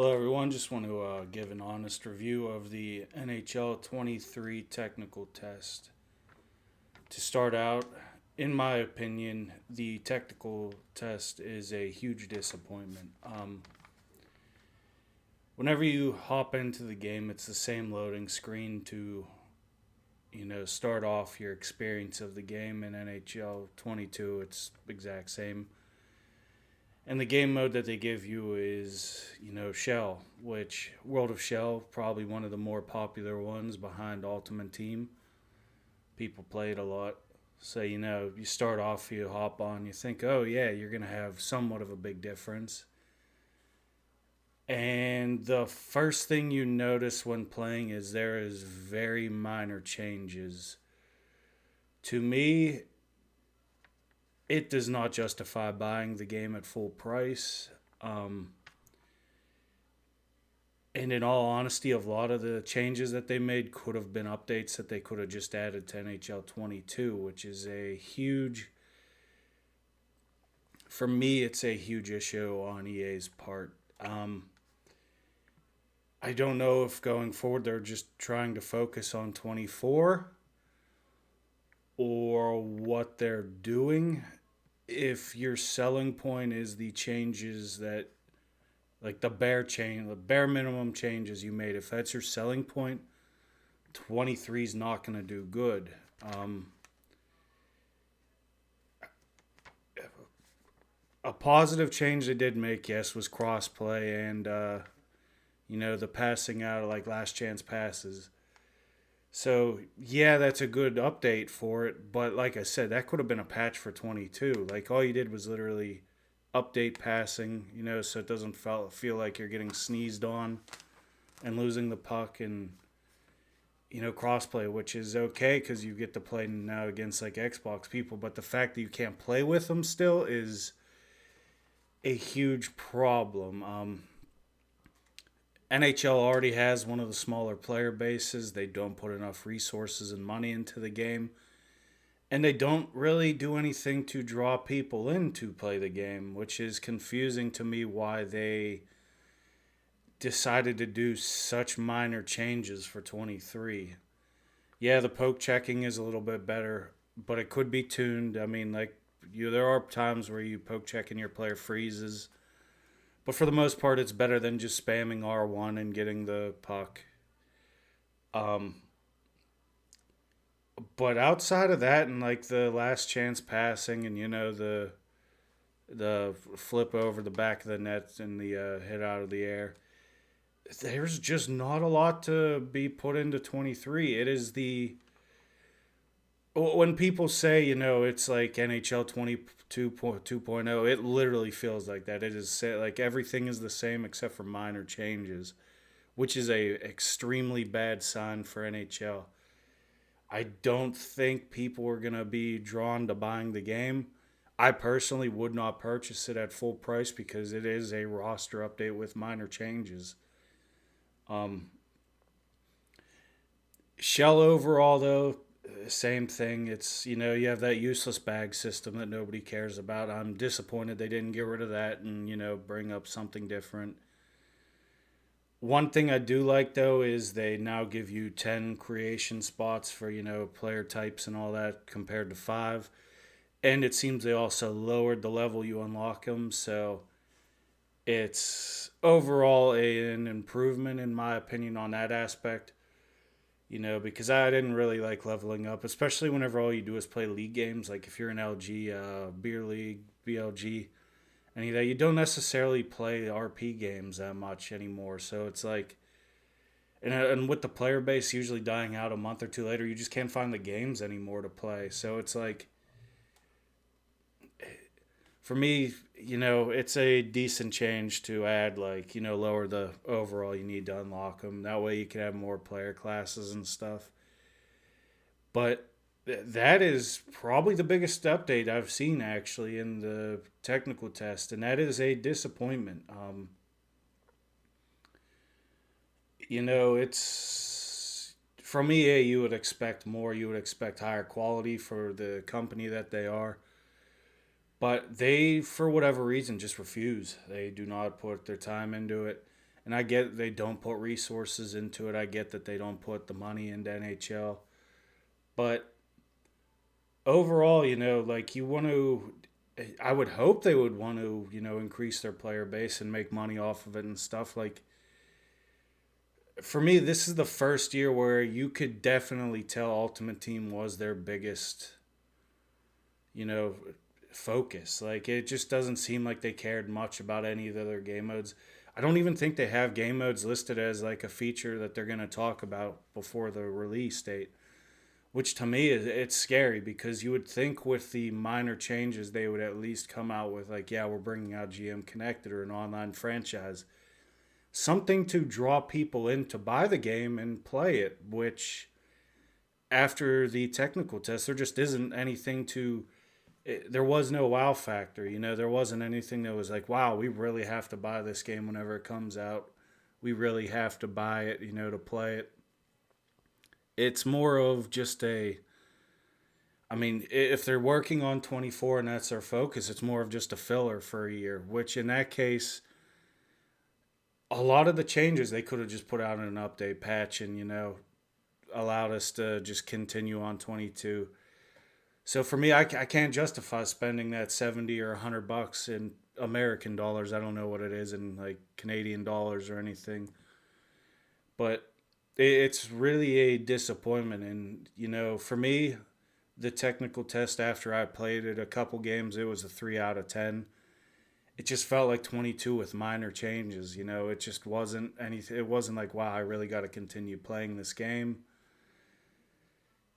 Hello, everyone. Just want to give an honest review of the NHL 23 technical test. To start out, in my opinion, the technical test is a huge disappointment. Whenever you hop into the game, it's the same loading screen to, start off your experience of the game. In NHL 22, it's exact same. And the game mode that they give you is, Shell, which World of Shell, probably one of the more popular ones behind Ultimate Team. People play it a lot. So, you start off, you hop on, you think, oh, yeah, you're going to have somewhat of a big difference. And the first thing you notice when playing is there is very minor changes. To me, it does not justify buying the game at full price. Um, And in all honesty, a lot of the changes that they made could have been updates that they could have just added to NHL 22, which is a huge, for me, it's a huge issue on EA's part. I don't know if going forward they're just trying to focus on 24 or what they're doing. If your selling point is the changes that, like the bare minimum changes you made, if that's your selling point, 23 is not going to do good. Um, a positive change they did make, yes, was crossplay and the passing out of like last chance passes. So yeah, that's a good update for it. But like I said, that could have been a patch for 22. Like all you did was literally update passing, so it doesn't feel like you're getting sneezed on and losing the puck and crossplay, which is okay because you get to play now against like Xbox people. But the fact that you can't play with them still is a huge problem. NHL already has one of the smaller player bases. They don't put enough resources and money into the game. And they don't really do anything to draw people in to play the game, which is confusing to me why they decided to do such minor changes for 23. Yeah, the poke checking is a little bit better, but it could be tuned. I mean, there are times where you poke check and your player freezes, but for the most part, it's better than just spamming R1 and getting the puck. Um, but outside of that, and like the last chance passing, and the flip over the back of the net and the hit out of the air, there's just not a lot to be put into 23. It is the when people say, it's like NHL 22.0, it literally feels like that. It is like everything is the same except for minor changes, which is a extremely bad sign for NHL. I don't think people are going to be drawn to buying the game. I personally would not purchase it at full price because it is a roster update with minor changes. Um, Shell overall, though, same thing. It's, you have that useless bag system that nobody cares about. I'm disappointed they didn't get rid of that and, bring up something different. One thing I do like, though, is they now give you 10 creation spots for, player types and all that compared to 5. And it seems they also lowered the level you unlock them. So it's overall an improvement, in my opinion, on that aspect. Because I didn't really like leveling up, especially whenever all you do is play league games. Like if you're in LG, Beer League, BLG, any of that, you don't necessarily play RP games that much anymore. So it's like, and with the player base usually dying out a month or two later, you just can't find the games anymore to play. So it's like, for me, it's a decent change to add, like, lower the overall you need to unlock them. That way you can have more player classes and stuff. But that is probably the biggest update I've seen actually in the technical test, and that is a disappointment. It's from EA. You would expect more. You would expect higher quality for the company that they are. But they, for whatever reason, just refuse. They do not put their time into it. And I get they don't put resources into it. I get that they don't put the money into NHL. But overall, like you want to, I would hope they would want to, increase their player base and make money off of it and stuff. Like, for me, this is the first year where you could definitely tell Ultimate Team was their biggest, you know, focus. Like, it just doesn't seem like they cared much about any of the other game modes. I don't even think they have game modes listed as like a feature that they're going to talk about before the release date, which to me is it's scary because you would think with the minor changes they would at least come out with like, yeah, we're bringing out GM Connected or an online franchise, something to draw people in to buy the game and play it, which after the technical test there just isn't anything to there was no wow factor. There wasn't anything that was like, wow, we really have to buy this game whenever it comes out. We really have to buy it, to play it. It's more of just I mean, if they're working on 24 and that's their focus, it's more of just a filler for a year, which in that case, a lot of the changes they could have just put out in an update patch and, allowed us to just continue on 22. So for me, I can't justify spending that 70 or $100 in American dollars. I don't know what it is in like Canadian dollars or anything, but it's really a disappointment. And for me, the technical test after I played it a couple games, it was a 3 out of 10. It just felt like 22 with minor changes. It just wasn't anything. It wasn't like, wow, I really got to continue playing this game.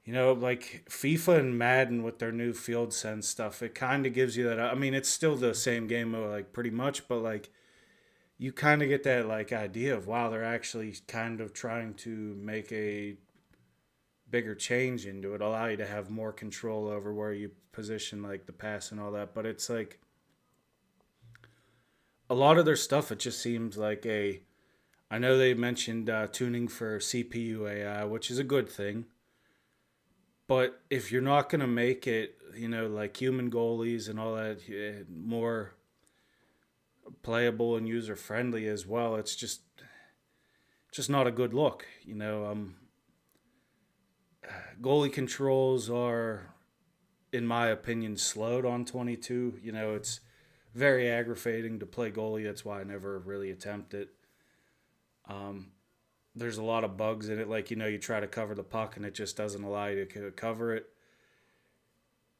Like FIFA and Madden with their new field sense stuff, it kind of gives you that. I mean, it's still the same game, like pretty much, but like you kind of get that like idea of, wow, they're actually kind of trying to make a bigger change into it, allow you to have more control over where you position like the pass and all that. But it's like a lot of their stuff, it just seems like I know they mentioned tuning for CPU AI, which is a good thing. But if you're not going to make it, like human goalies and all that, more playable and user friendly as well, it's just not a good look. Goalie controls are, in my opinion, slowed on 22. It's very aggravating to play goalie. That's why I never really attempt it. Um, there's a lot of bugs in it. Like, you try to cover the puck and it just doesn't allow you to cover it.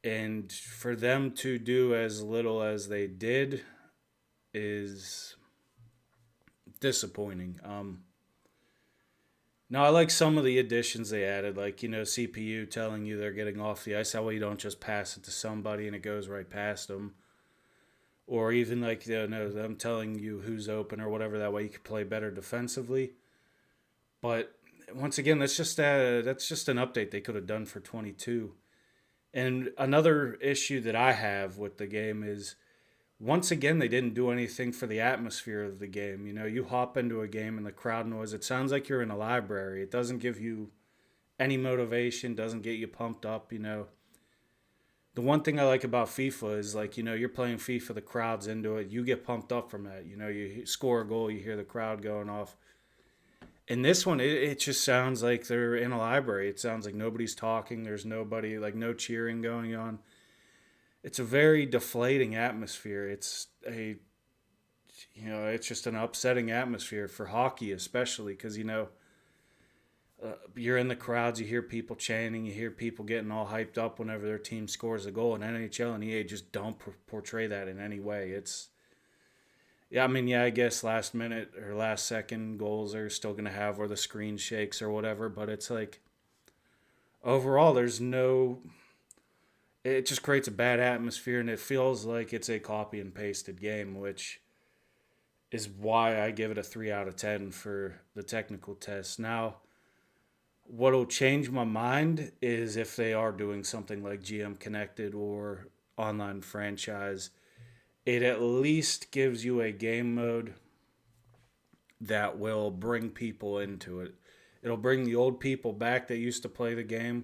And for them to do as little as they did is disappointing. Now, I like some of the additions they added, like, CPU telling you they're getting off the ice. That way you don't just pass it to somebody and it goes right past them. Or even like, them telling you who's open or whatever. That way you can play better defensively. But once again, that's just an update they could have done for 22. And another issue that I have with the game is, once again, they didn't do anything for the atmosphere of the game. You hop into a game and the crowd noise, it sounds like you're in a library. It doesn't give you any motivation, doesn't get you pumped up. The one thing I like about FIFA is, like, you're playing FIFA, the crowd's into it. You get pumped up from that. You score a goal, you hear the crowd going off. In this one, it just sounds like they're in a library. It sounds like nobody's talking. There's nobody, like no cheering going on. It's a very deflating atmosphere. It's just an upsetting atmosphere for hockey, especially because, you're in the crowds, you hear people chanting, you hear people getting all hyped up whenever their team scores a goal. And NHL and EA just don't portray that in any way. Yeah, I mean, yeah, I guess last minute or last second goals are still going to have where the screen shakes or whatever, but it's like overall, it just creates a bad atmosphere and it feels like it's a copy and pasted game, which is why I give it a 3 out of 10 for the technical test. Now, what'll change my mind is if they are doing something like GM Connected or online franchise. It at least gives you a game mode that will bring people into it. It'll bring the old people back that used to play the game.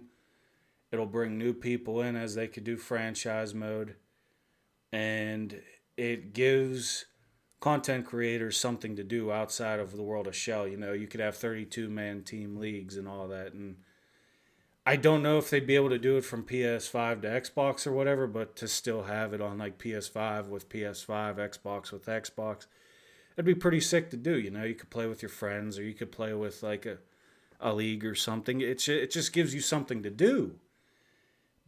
It'll bring new people in as they could do franchise mode. And it gives content creators something to do outside of the world of Shell. You know, you could have 32-man team leagues and all that. And I don't know if they'd be able to do it from PS5 to Xbox or whatever, but to still have it on like PS5 with PS5, Xbox with Xbox, it'd be pretty sick to do. You know, you could play with your friends or you could play with like a league or something. It just gives you something to do.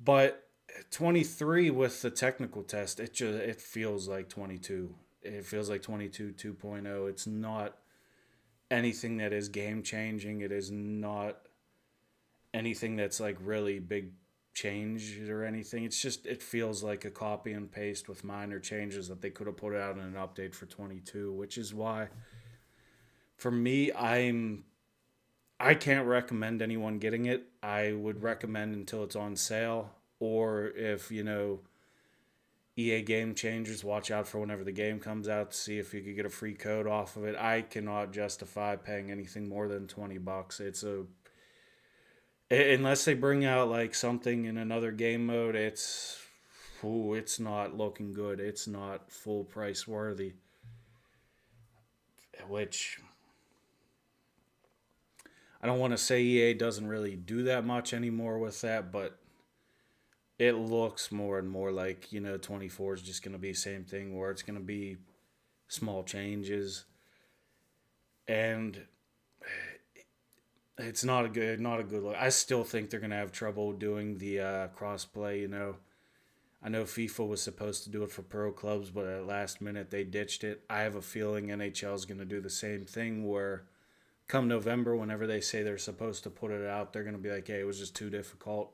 But 23 with the technical test, it feels like 22. It feels like 22 2.0. It's not anything that is game changing. It is not anything that's like really big change or anything. It's just it feels like a copy and paste with minor changes that they could have put out in an update for 22, which is why for me I can't recommend anyone getting it. I would recommend until it's on sale, or if, you know, EA Game Changers, watch out for whenever the game comes out to see if you could get a free code off of it. I cannot justify paying anything more than $20. Unless they bring out like something in another game mode, it's not looking good. It's not full price worthy, which I don't want to say EA doesn't really do that much anymore with that, but it looks more and more like, you know, 24 is just going to be the same thing where it's going to be small changes, and it's not a good look. I still think they're going to have trouble doing the cross play, you know. I know FIFA was supposed to do it for pro clubs, but at last minute they ditched it. I have a feeling NHL is going to do the same thing where come November, whenever they say they're supposed to put it out, they're going to be like, hey, it was just too difficult.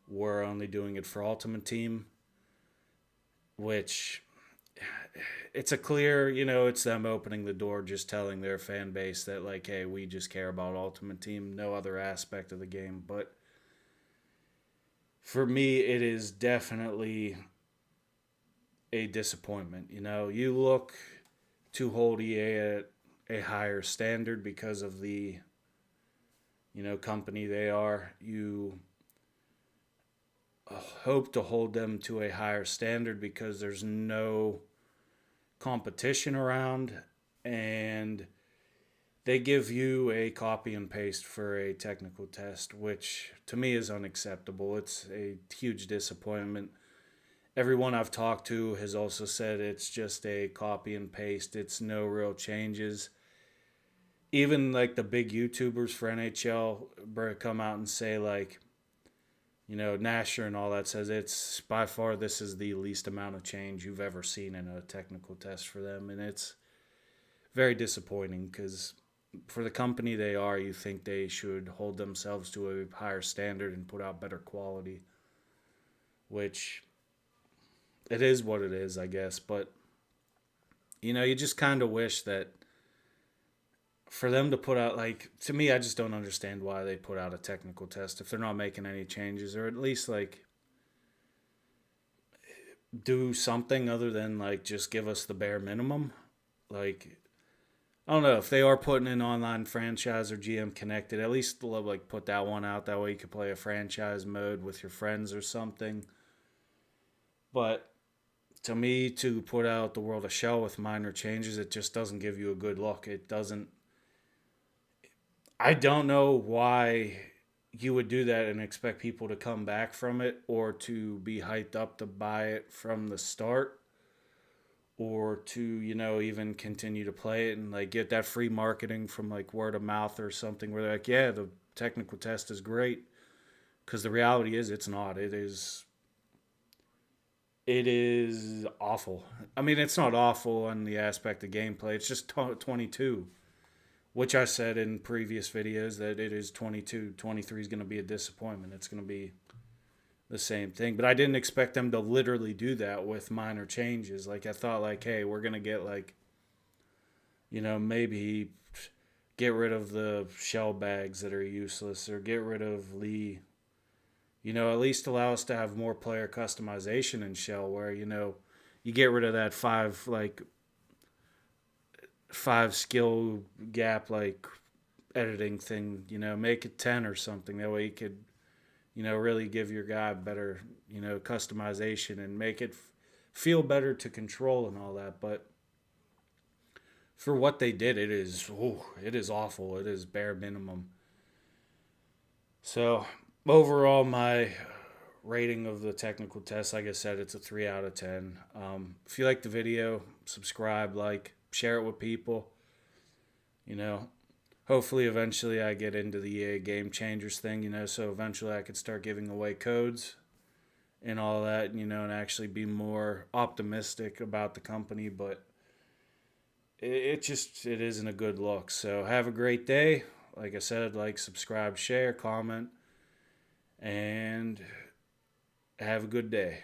We're only doing it for Ultimate Team, which it's a clear, you know, it's them opening the door, just telling their fan base that, like, hey, we just care about Ultimate Team, no other aspect of the game. But for me, it is definitely a disappointment. You know, you look to hold EA at a higher standard because of the, you know, company they are. You hope to hold them to a higher standard because there's no competition around, and they give you a copy and paste for a technical test, which to me is unacceptable. It's a huge disappointment. Everyone I've talked to has also said it's just a copy and paste. It's no real changes. Even like the big YouTubers for NHL come out and say, like, you know, Nasher and all that says it's by far this is the least amount of change you've ever seen in a technical test for them. And it's very disappointing because for the company they are, you think they should hold themselves to a higher standard and put out better quality, which it is what it is, I guess. But, you know, you just kind of wish that for them to put out, like, to me, I just don't understand why they put out a technical test if they're not making any changes, or at least, like, do something other than, like, just give us the bare minimum. Like, I don't know if they are putting an online franchise or GM connected, at least like put that one out. That way you could play a franchise mode with your friends or something. But to me, to put out the World of Shell with minor changes, it just doesn't give you a good look. It doesn't. I don't know why you would do that and expect people to come back from it or to be hyped up to buy it from the start, or to, you know, even continue to play it and like get that free marketing from like word of mouth or something where they're like, yeah, the technical test is great, because the reality is it's not. It is awful. I mean, it's not awful on the aspect of gameplay. It's just 22, which I said in previous videos that it is 22. 23 is going to be a disappointment. It's going to be the same thing. But I didn't expect them to literally do that with minor changes. Like, I thought, like, hey, we're going to get, like, you know, maybe get rid of the shell bags that are useless, or get rid of Lee. You know, at least allow us to have more player customization in Shell, where, you know, you get rid of that five skill gap like editing thing, you know, make it 10 or something. That way you could, you know, really give your guy better, you know, customization and make it feel better to control and all that. But for what they did, it is awful. It is bare minimum. So overall, my rating of the technical test, like I said, it's a 3 out of 10. If you like the video, subscribe, like, share it with people. You know, hopefully, eventually, I get into the EA Game Changers thing. So eventually, I could start giving away codes and all that. And actually be more optimistic about the company. But it isn't a good look. So have a great day. Like I said, like, subscribe, share, comment, and have a good day.